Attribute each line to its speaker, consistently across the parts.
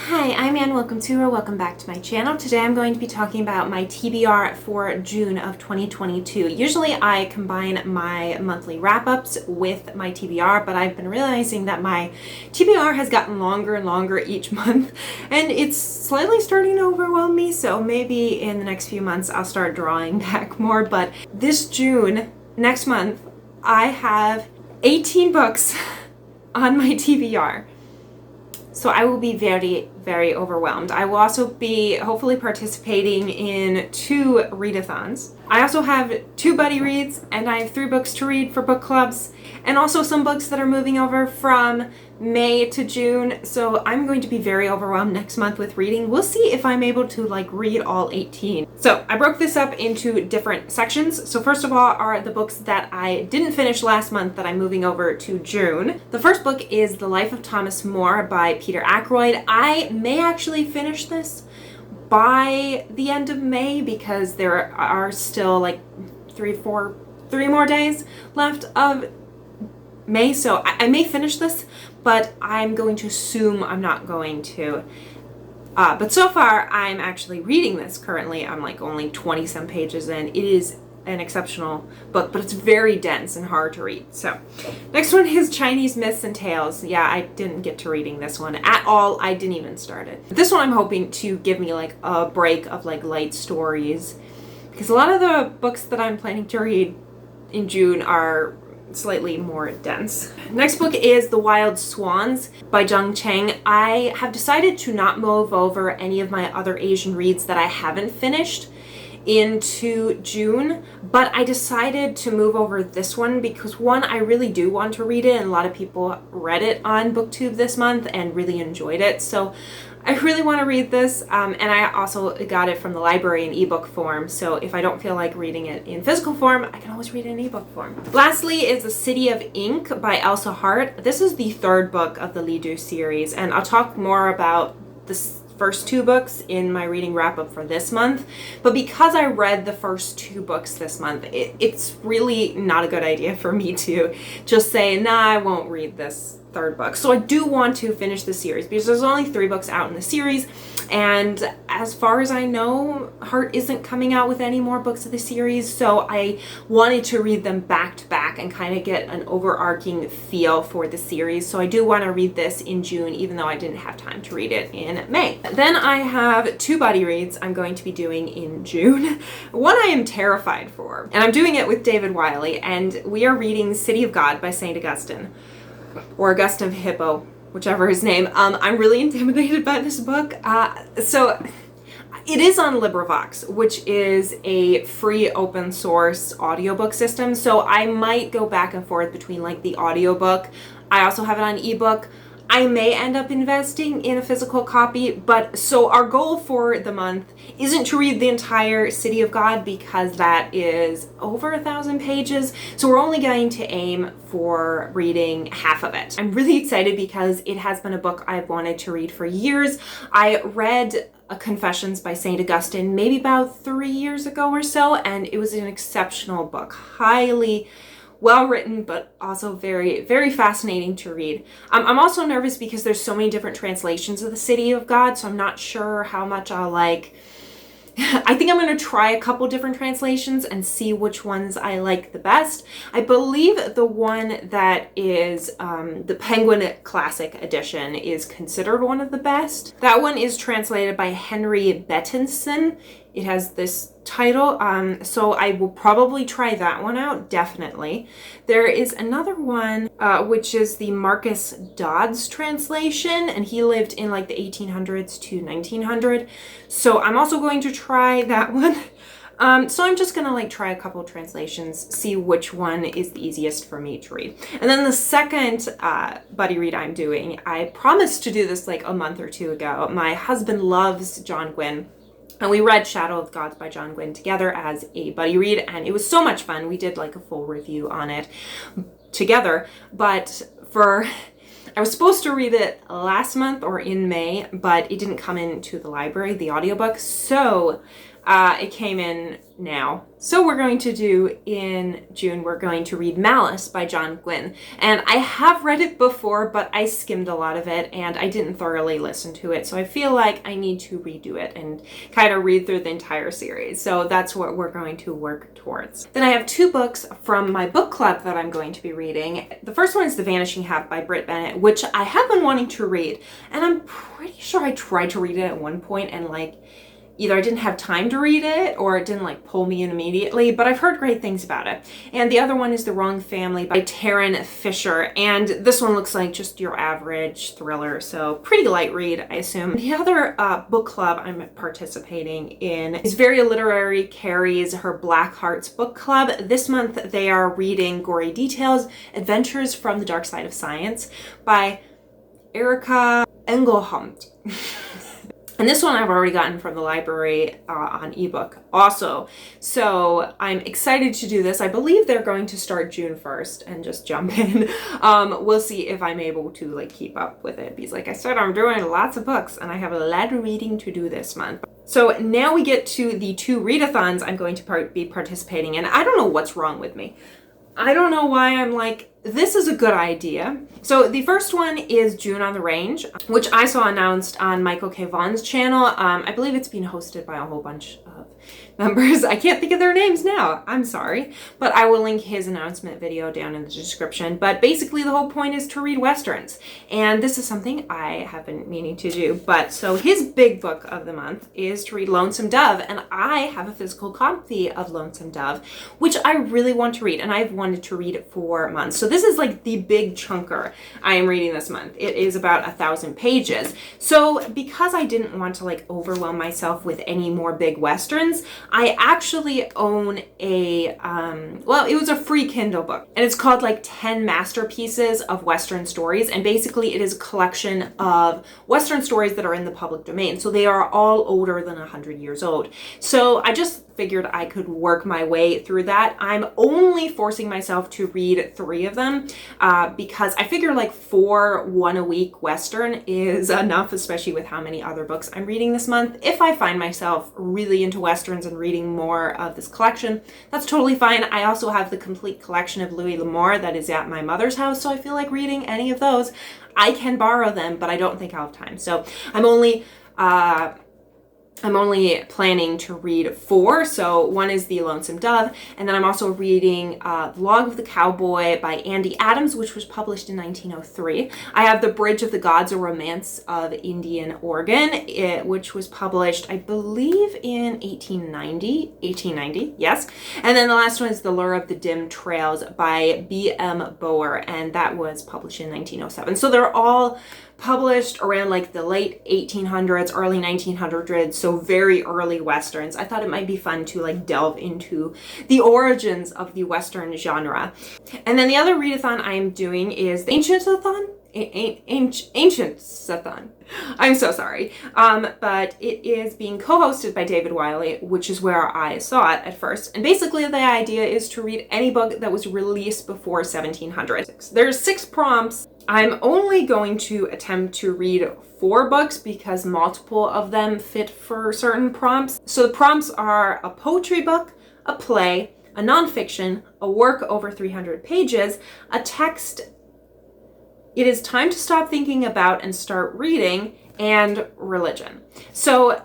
Speaker 1: Hi, I'm Ann. Welcome back to my channel. Today I'm going to be talking about my TBR for June of 2022. Usually I combine my monthly wrap-ups with my TBR, but I've been realizing that my TBR has gotten longer and longer each month, and it's slightly starting to overwhelm me, so maybe in the next few months I'll start drawing back more. But this June, next month, I have 18 books on my TBR. So I will be very, very overwhelmed. I will also be hopefully participating in 2 readathons. I also have 2 buddy reads, and I have 3 books to read for book clubs, and also some books that are moving over from May to June. So I'm going to be very overwhelmed next month with reading. We'll see if I'm able to read all 18. So I broke this up into different sections. So first of all are the books that I didn't finish last month that I'm moving over to June. The first book is The Life of Thomas More by Peter Ackroyd. I may actually finish this by the end of May because there are still 3 more days left of May, so I may finish this, but I'm going to assume I'm not going to. But so far, I'm actually reading this currently. I'm only 20 some pages in. It is an exceptional book, but it's very dense and hard to read. So next one is Chinese Myths and Tales. Yeah, I didn't get to reading this one at all. I didn't even start it. This one I'm hoping to give me a break of light stories, because a lot of the books that I'm planning to read in June are slightly more dense. Next book is The Wild Swans by Zheng Cheng. I have decided to not move over any of my other Asian reads that I haven't finished into June, but I decided to move over this one because one, I really do want to read it, and a lot of people read it on BookTube this month and really enjoyed it. So I really want to read this, and I also got it from the library in ebook form, so if I don't feel like reading it in physical form, I can always read it in ebook form. Lastly is The City of Ink by Elsa Hart. This is the 3rd book of the Li series, and I'll talk more about this first 2 books in my reading wrap-up for this month, but because I read the first 2 books this month, it's really not a good idea for me to just say, nah, I won't read this 3rd book. So I do want to finish the series because there's only 3 books out in the series, and as far as I know, Hart isn't coming out with any more books of the series, so I wanted to read them back to back and kind of get an overarching feel for the series. So I do want to read this in June, even though I didn't have time to read it in May. Then I have 2 buddy reads I'm going to be doing in June. One I am terrified for, and I'm doing it with David Wiley, and we are reading City of God by St. Augustine, or Augustine of Hippo, whichever his name. I'm really intimidated by this book. So it is on LibriVox, which is a free open source audiobook system. So I might go back and forth between the audiobook. I also have it on ebook. I may end up investing in a physical copy, but so our goal for the month isn't to read the entire City of God because that is over 1,000 pages. So we're only going to aim for reading half of it. I'm really excited because it has been a book I've wanted to read for years. I read Confessions by St. Augustine maybe about 3 years ago or so, and it was an exceptional book. Highly well written, but also very, very fascinating to read. I'm also nervous because there's so many different translations of the City of God, so I'm not sure how much I'll I think I'm going to try a couple different translations and see which ones I like the best. I believe the one that is the Penguin Classic Edition is considered one of the best. That one is translated by Henry Bettinson. It has this title, so I will probably try that one out, definitely. There is another one, which is the Marcus Dodds translation, and he lived in the 1800s to 1900. So I'm also going to try that one. So I'm just gonna try a couple translations, see which one is the easiest for me to read. And then the second buddy read I'm doing, I promised to do this a month or 2 ago. My husband loves John Gwynne, and we read Shadow of the Gods by John Gwynne together as a buddy read, and it was so much fun. We did a full review on it together, but I was supposed to read it last month or in May, but it didn't come into the library, the audiobook, so It came in now. So we're going to do in June, we're going to read Malice by John Gwynne. And I have read it before, but I skimmed a lot of it and I didn't thoroughly listen to it. So I feel like I need to redo it and kind of read through the entire series. So that's what we're going to work towards. Then I have 2 books from my book club that I'm going to be reading. The first one is The Vanishing Half by Britt Bennett, which I have been wanting to read. And I'm pretty sure I tried to read it at one point and either I didn't have time to read it or it didn't pull me in immediately, but I've heard great things about it. And the other one is The Wrong Family by Taryn Fisher. And this one looks like just your average thriller, so pretty light read, I assume. The other book club I'm participating in is Very Literary Carrie's Her Black Hearts book club. This month they are reading Gory Details, Adventures from the Dark Side of Science by Erica Engelhomt. And this one I've already gotten from the library on ebook also. So I'm excited to do this. I believe they're going to start June 1st and just jump in. We'll see if I'm able to keep up with it. Because like I said, I'm doing lots of books and I have a lot of reading to do this month. So now we get to the 2 readathons I'm going to be participating in. I don't know what's wrong with me. I don't know why I'm this is a good idea. So the first one is June on the Range, which I saw announced on Michael K. Vaughan's channel. I believe it's being hosted by a whole bunch of members. I can't think of their names now. I'm sorry. But I will link his announcement video down in the description. But basically the whole point is to read Westerns. And this is something I have been meaning to do. But so his big book of the month is to read Lonesome Dove. And I have a physical copy of Lonesome Dove, which I really want to read. And I've wanted to read it for months. So this is the big chunker I am reading this month. It is about 1,000 pages. So because I didn't want to overwhelm myself with any more big Westerns, I actually own a, it was a free Kindle book. And it's called 10 Masterpieces of Western Stories. And basically it is a collection of Western stories that are in the public domain. So they are all older than 100 years old. So I just figured I could work my way through that. I'm only forcing myself to read 3 of them because I figure 4 one-a-week Western is enough, especially with how many other books I'm reading this month. If I find myself really into Westerns and reading more of this collection, that's totally fine. I also have the complete collection of Louis L'Amour that is at my mother's house, so I feel like reading any of those. I can borrow them, but I don't think I'll have time. So I'm only planning to read 4. So one is The Lonesome Dove, and then I'm also reading The Log of the Cowboy by Andy Adams, which was published in 1903. I have The Bridge of the Gods, A Romance of Indian Oregon, which was published, I believe, in 1890, yes. And then the last one is The Lure of the Dim Trails by B.M. Bower, and that was published in 1907. So they're all published around the late 1800s, early 1900s, so very early Westerns. I thought it might be fun to delve into the origins of the Western genre. And then the other readathon I am doing is the Ancientsathon? Ancientsathon. I'm so sorry. But it is being co-hosted by David Wiley, which is where I saw it at first. And basically the idea is to read any book that was released before 1700. There's 6 prompts. I'm only going to attempt to read 4 books because multiple of them fit for certain prompts. So the prompts are a poetry book, a play, a nonfiction, a work over 300 pages, a text it is time to stop thinking about and start reading, and religion. So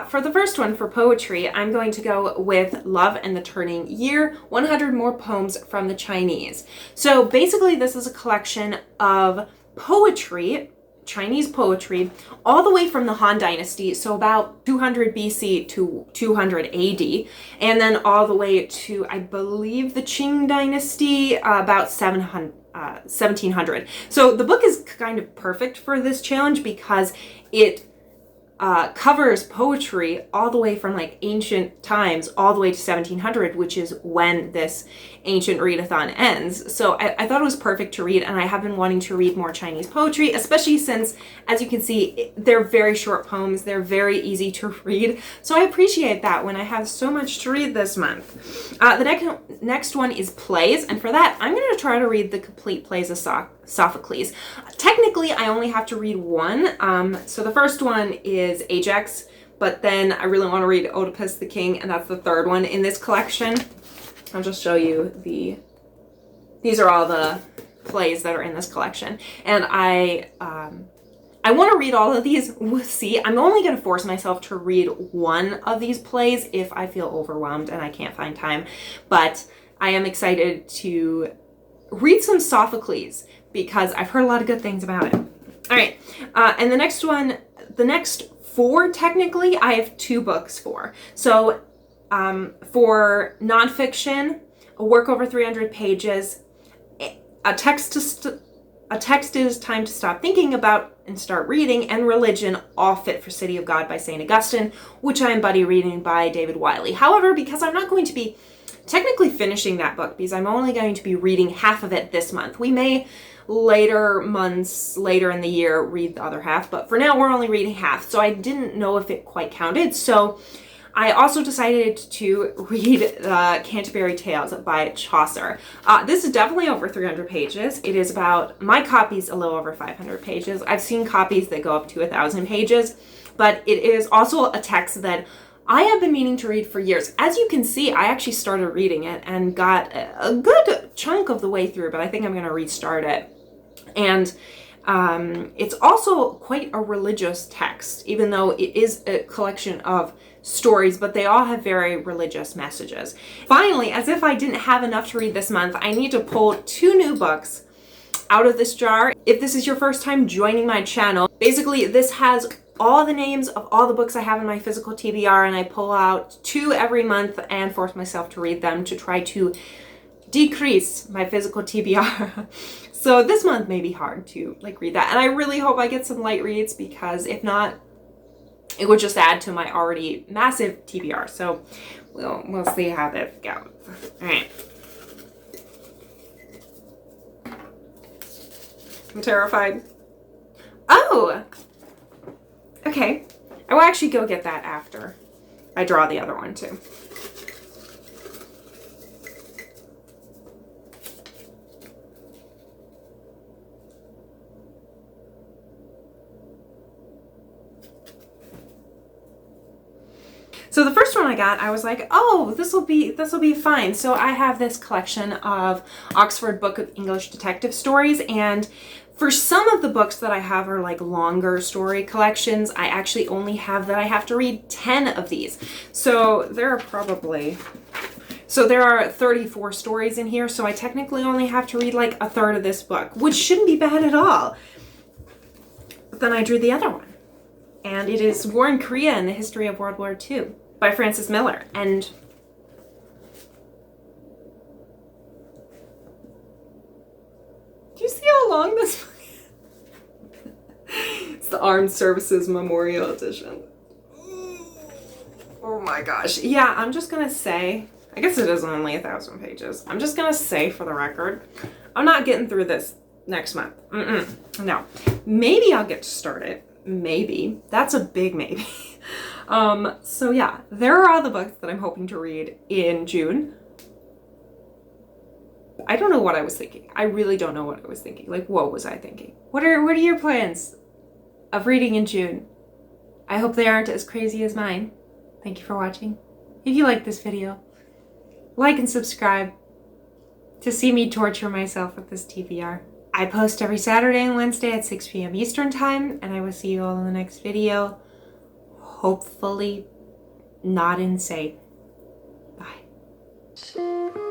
Speaker 1: for the first one, for poetry, I'm going to go with Love and the Turning Year, 100 More Poems from the Chinese. So basically this is a collection of poetry, Chinese poetry, all the way from the Han Dynasty, so about 200 BC to 200 AD, and then all the way to, I believe, the Qing Dynasty, about 1700. So the book is kind of perfect for this challenge because it covers poetry all the way from ancient times all the way to 1700, which is when this ancient readathon ends. So I thought it was perfect to read, and I have been wanting to read more Chinese poetry, especially since, as you can see, they're very short poems. They're very easy to read. So I appreciate that when I have so much to read this month. The next one is plays, and for that, I'm going to try to read the complete plays of Sophocles. Technically, I only have to read one. So the first one is Ajax but then I really want to read Oedipus the King, and that's the third one in this collection. I'll just show you these are all the plays that are in this collection, and I want to read all of these. We'll see. I'm only going to force myself to read one of these plays if I feel overwhelmed and I can't find time, but I am excited to read some Sophocles because I've heard a lot of good things about it. All right, and the next one, the next 4 technically, I have 2 books for. So for nonfiction, a work over 300 pages, a text is Time to Stop Thinking About and Start Reading, and Religion, all fit for City of God by St. Augustine, which I am buddy reading by David Wiley. However, because I'm not going to be technically finishing that book, because I'm only going to be reading half of it this month. We may months later in the year read the other half, but for now we're only reading half, so I didn't know if it quite counted. So I also decided to read Canterbury Tales by Chaucer. This is definitely over 300 pages. It is about, my copy's a little over 500 pages. I've seen copies that go up to 1,000 pages, but it is also a text that I have been meaning to read for years. As you can see, I actually started reading it and got a good chunk of the way through, but I think I'm going to restart it. And it's also quite a religious text, even though it is a collection of stories, but they all have very religious messages. Finally, as if I didn't have enough to read this month, I need to pull 2 new books out of this jar. If this is your first time joining my channel, basically this has all the names of all the books I have in my physical TBR, and I pull out 2 every month and force myself to read them to try to decrease my physical TBR. So this month may be hard to read that, and I really hope I get some light reads, because if not, it would just add to my already massive TBR. So we'll see how that goes. All right. I'm terrified. Oh, okay. I will actually go get that after I draw the other one too. So the first one I got, I was like, oh, this will be fine. So I have this collection of Oxford Book of English Detective Stories, and for some of the books that I have are longer story collections. I actually only have that I have to read 10 of these. So there are 34 stories in here, so I technically only have to read a third of this book, which shouldn't be bad at all. But then I drew the other one, and it is War in Korea and the History of World War II by Francis Miller. And do you see how long this book is? It's the Armed Services Memorial Edition. Oh my gosh. Yeah, I'm just gonna say, I guess it is only 1,000 pages. I'm just gonna say, for the record, I'm not getting through this next month. No. Maybe I'll get to start it. Maybe. That's a big maybe. So yeah, there are all the books that I'm hoping to read in June. I don't know what I was thinking. I really don't know what I was thinking. What was I thinking? What are your plans of reading in June? I hope they aren't as crazy as mine. Thank you for watching. If you like this video, like and subscribe to see me torture myself with this TBR. I post every Saturday and Wednesday at 6 p.m. Eastern Time, and I will see you all in the next video. Hopefully not insane. Bye.